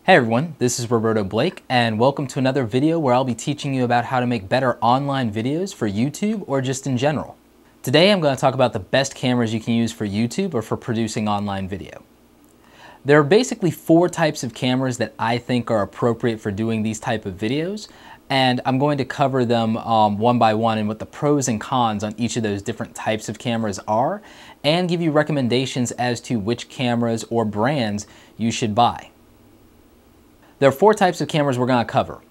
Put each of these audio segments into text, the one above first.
Hey everyone, this is Roberto Blake and welcome to another video where I'll be teaching you about how to make better online videos for YouTube or just in general. Today I'm going to talk about the best cameras you can use for YouTube or for producing online video. There are basically four types of cameras that I think are appropriate for doing these type of videos, and I'm going to cover them one by one and what the pros and cons on each of those different types of cameras are, and give you recommendations as to which cameras or brands you should buy. There are four types of cameras we're going to cover,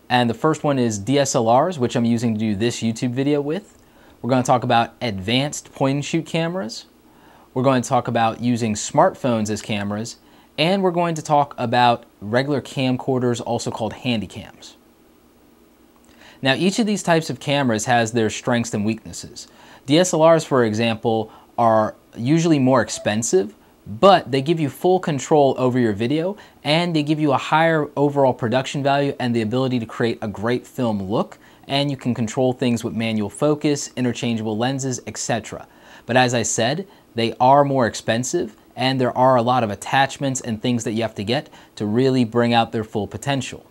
and the first one is DSLRs, which I'm using to do this YouTube video with. We're going to talk about advanced point-and-shoot cameras. We're going to talk about using smartphones as cameras, and we're going to talk about regular camcorders, also called Handycams. Now, each of these types of cameras has their strengths and weaknesses. DSLRs, for example, are usually more expensive, but they give you full control over your video and they give you a higher overall production value and the ability to create a great film look, and you can control things with manual focus, interchangeable lenses, etc. But as I said, they are more expensive and there are a lot of attachments and things that you have to get to really bring out their full potential.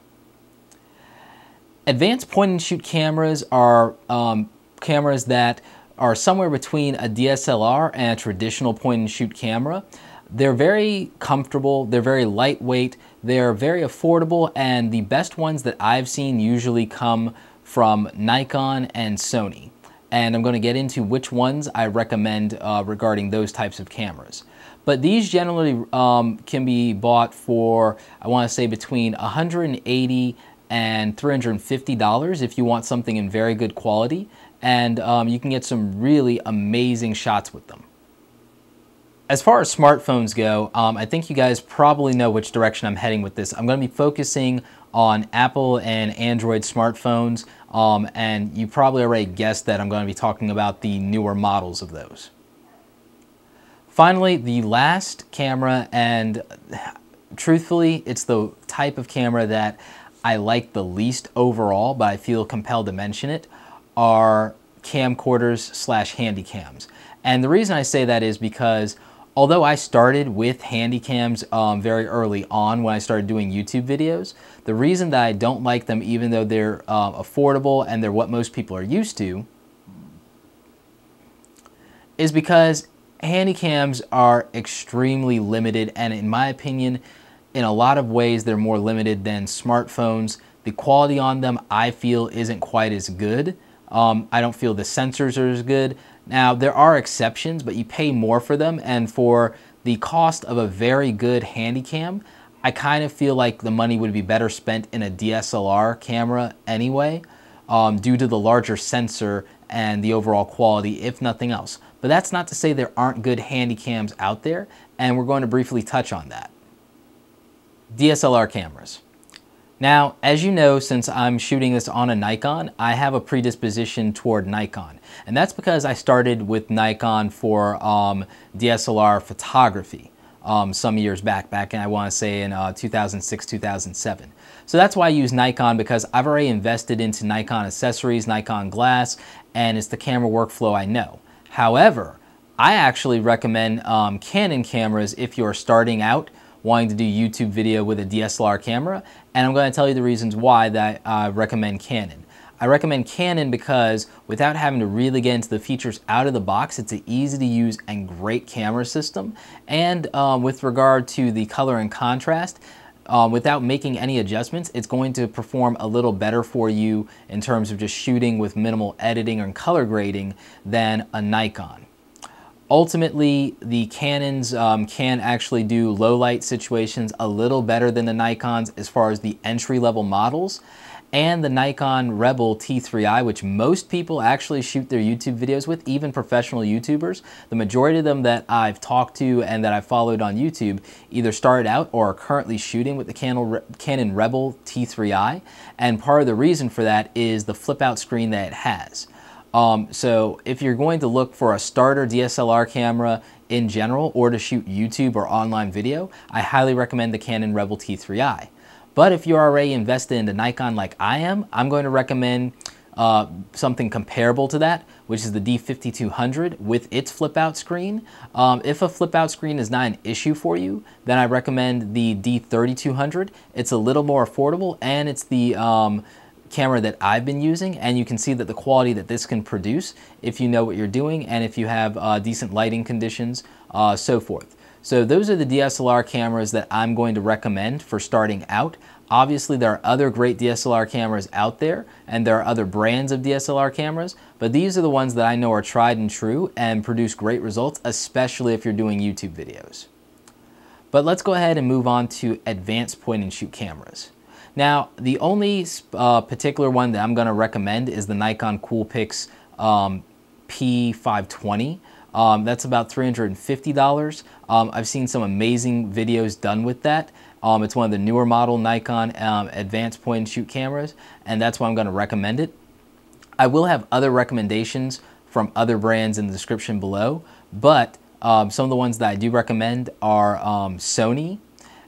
Advanced point-and-shoot cameras are cameras that are somewhere between a DSLR and a traditional point-and-shoot camera. They're very comfortable, they're very lightweight, they're very affordable, and the best ones that I've seen usually come from Nikon and Sony. And I'm going to get into which ones I recommend regarding those types of cameras. But these generally can be bought for, I want to say, between $180 and $350 if you want something in very good quality, and you can get some really amazing shots with them. As far as smartphones go, I think you guys probably know which direction I'm heading with this. I'm going to be focusing on Apple and Android smartphones, and you probably already guessed that I'm going to be talking about the newer models of those. Finally, the last camera, and truthfully, it's the type of camera that I like the least overall, but I feel compelled to mention it, are camcorders / handycams. And the reason I say that is because although I started with handycams very early on when I started doing YouTube videos, the reason that I don't like them, even though they're affordable and they're what most people are used to, is because handycams are extremely limited, and in my opinion, in a lot of ways they're more limited than smartphones. The quality on them, I feel, isn't quite as good. I don't feel the sensors are as good. Now, there are exceptions, but you pay more for them, and for the cost of a very good Handycam, I kind of feel like the money would be better spent in a DSLR camera anyway, due to the larger sensor and the overall quality, if nothing else. But that's not to say there aren't good Handycams out there, and we're going to briefly touch on that. DSLR cameras. Now, as you know, since I'm shooting this on a Nikon, I have a predisposition toward Nikon. And that's because I started with Nikon for DSLR photography some years back in, I want to say, in 2006, 2007. So that's why I use Nikon, because I've already invested into Nikon accessories, Nikon glass, and it's the camera workflow I know. However, I actually recommend Canon cameras if you're starting out wanting to do YouTube video with a DSLR camera, and I'm going to tell you the reasons why that I recommend Canon. I recommend Canon because without having to really get into the features out of the box, it's an easy to use and great camera system, and with regard to the color and contrast, without making any adjustments, it's going to perform a little better for you in terms of just shooting with minimal editing and color grading than a Nikon. Ultimately, the Canons can actually do low light situations a little better than the Nikons as far as the entry-level models, and the Nikon Rebel T3i, which most people actually shoot their YouTube videos with, even professional YouTubers. The majority of them that I've talked to and that I've followed on YouTube either started out or are currently shooting with the Canon Rebel T3i, and part of the reason for that is the flip-out screen that it has. So if you're going to look for a starter DSLR camera in general, or to shoot YouTube or online video, I highly recommend the Canon Rebel T3i. But if you're already invested into Nikon like I am, I'm going to recommend something comparable to that, which is the D5200 with its flip out screen. If a flip out screen is not an issue for you, then I recommend the D3200. It's a little more affordable, and it's the camera that I've been using, and you can see that the quality that this can produce if you know what you're doing and if you have decent lighting conditions, so forth. So those are the DSLR cameras that I'm going to recommend for starting out. Obviously, there are other great DSLR cameras out there, and there are other brands of DSLR cameras, but these are the ones that I know are tried and true and produce great results, especially if you're doing YouTube videos. But let's go ahead and move on to advanced point and shoot cameras. Now, the only particular one that I'm going to recommend is the Nikon Coolpix P520. That's about $350. I've seen some amazing videos done with that. It's one of the newer model Nikon advanced point and shoot cameras, and that's why I'm going to recommend it. I will have other recommendations from other brands in the description below, but some of the ones that I do recommend are Sony,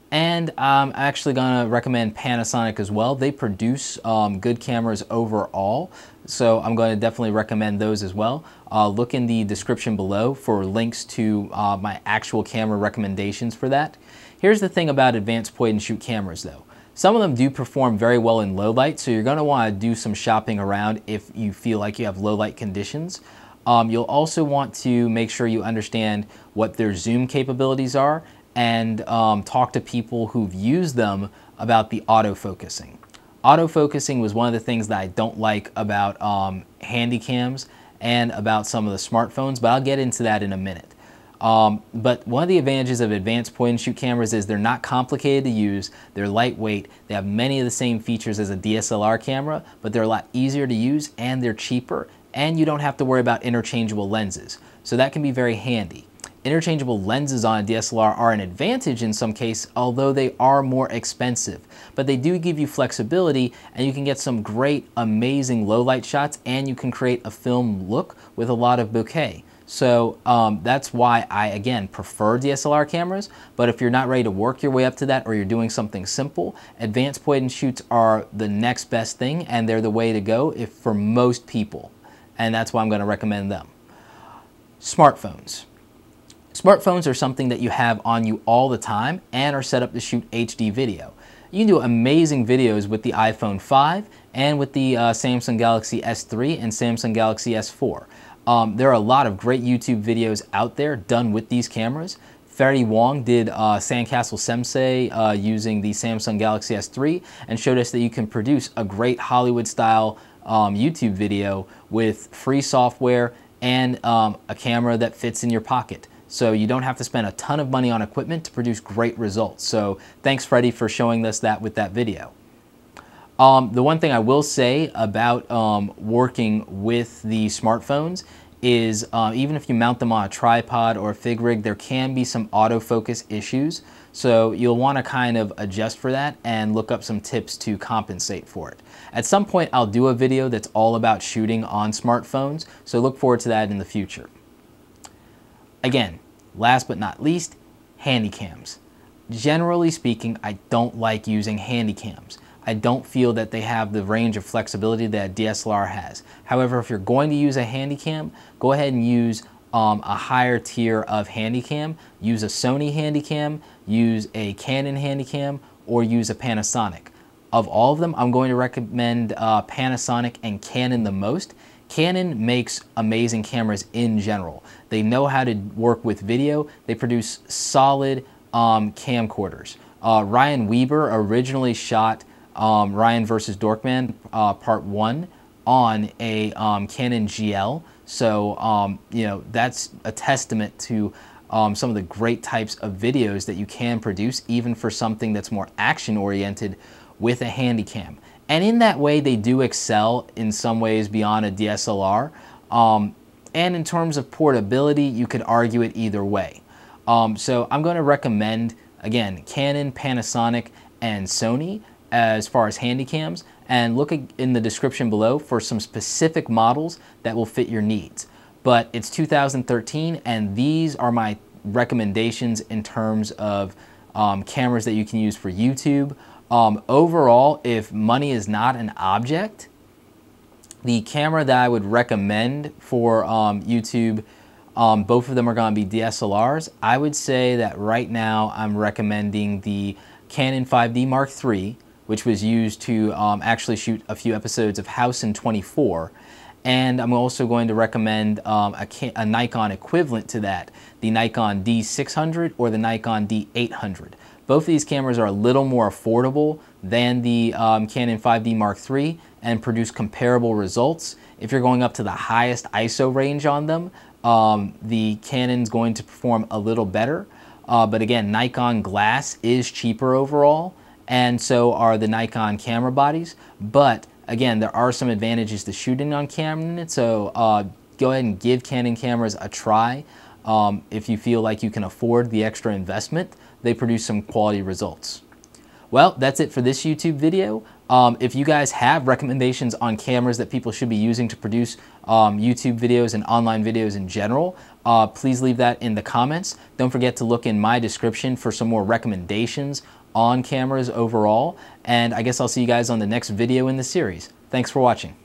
and I'm actually going to recommend Panasonic as well. They produce good cameras overall, so I'm going to definitely recommend those as well. Look in the description below for links to my actual camera recommendations for that. Here's the thing about advanced point and shoot cameras though. Some of them do perform very well in low light, so you're going to want to do some shopping around if you feel like you have low light conditions. You'll also want to make sure you understand what their zoom capabilities are and talk to people who've used them about the autofocusing. Autofocusing was one of the things that I don't like about Handycams and about some of the smartphones, but I'll get into that in a minute. But one of the advantages of advanced point and shoot cameras is they're not complicated to use, they're lightweight, they have many of the same features as a DSLR camera, but they're a lot easier to use and they're cheaper, and you don't have to worry about interchangeable lenses. So that can be very handy. Interchangeable lenses on a DSLR are an advantage in some cases, although they are more expensive. But they do give you flexibility, and you can get some great, amazing low light shots, and you can create a film look with a lot of bokeh. So that's why I, again, prefer DSLR cameras, but if you're not ready to work your way up to that or you're doing something simple, advanced point and shoots are the next best thing, and they're the way to go for most people, and that's why I'm going to recommend them. Smartphones. Smartphones are something that you have on you all the time and are set up to shoot HD video. You can do amazing videos with the iPhone 5 and with the Samsung Galaxy S3 and Samsung Galaxy S4. There are a lot of great YouTube videos out there done with these cameras. Ferry Wong did Sandcastle Sensei using the Samsung Galaxy S3 and showed us that you can produce a great Hollywood-style YouTube video with free software and a camera that fits in your pocket. So you don't have to spend a ton of money on equipment to produce great results. So thanks, Freddie, for showing us that with that video. The one thing I will say about working with the smartphones is even if you mount them on a tripod or a fig rig, there can be some autofocus issues. So you'll want to kind of adjust for that and look up some tips to compensate for it. At some point, I'll do a video that's all about shooting on smartphones, so look forward to that in the future. Again, last but not least, Handycams. Generally speaking, I don't like using Handycams. I don't feel that they have the range of flexibility that a DSLR has. However, if you're going to use a Handycam, go ahead and use a higher tier of Handycam. Use a Sony Handycam, use a Canon Handycam, or use a Panasonic. Of all of them, I'm going to recommend Panasonic and Canon the most. Canon makes amazing cameras in general. They know how to work with video. They produce solid camcorders. Ryan Weber originally shot Ryan vs. Dorkman Part 1 on a Canon GL. So, you know, that's a testament to some of the great types of videos that you can produce, even for something that's more action-oriented with a Handycam. And in that way, they do excel in some ways beyond a DSLR. And in terms of portability, you could argue it either way. So I'm going to recommend, again, Canon, Panasonic, and Sony as far as Handycams, and look in the description below for some specific models that will fit your needs. But it's 2013, and these are my recommendations in terms of cameras that you can use for YouTube. Overall, if money is not an object, The camera that I would recommend for YouTube, both of them are going to be DSLRs. I would say that right now I'm recommending the Canon 5D Mark III, which was used to actually shoot a few episodes of House in 24. And I'm also going to recommend a Nikon equivalent to that, the Nikon D600 or the Nikon D800. Both of these cameras are a little more affordable than the Canon 5D Mark III and produce comparable results. If you're going up to the highest ISO range on them, the Canon's going to perform a little better. But again, Nikon glass is cheaper overall, and so are the Nikon camera bodies. But again, there are some advantages to shooting on Canon, so go ahead and give Canon cameras a try. If you feel like you can afford the extra investment, they produce some quality results. Well, that's it for this YouTube video. If you guys have recommendations on cameras that people should be using to produce YouTube videos and online videos in general, please leave that in the comments. Don't forget to look in my description for some more recommendations on cameras overall. And I guess I'll see you guys on the next video in the series. Thanks for watching.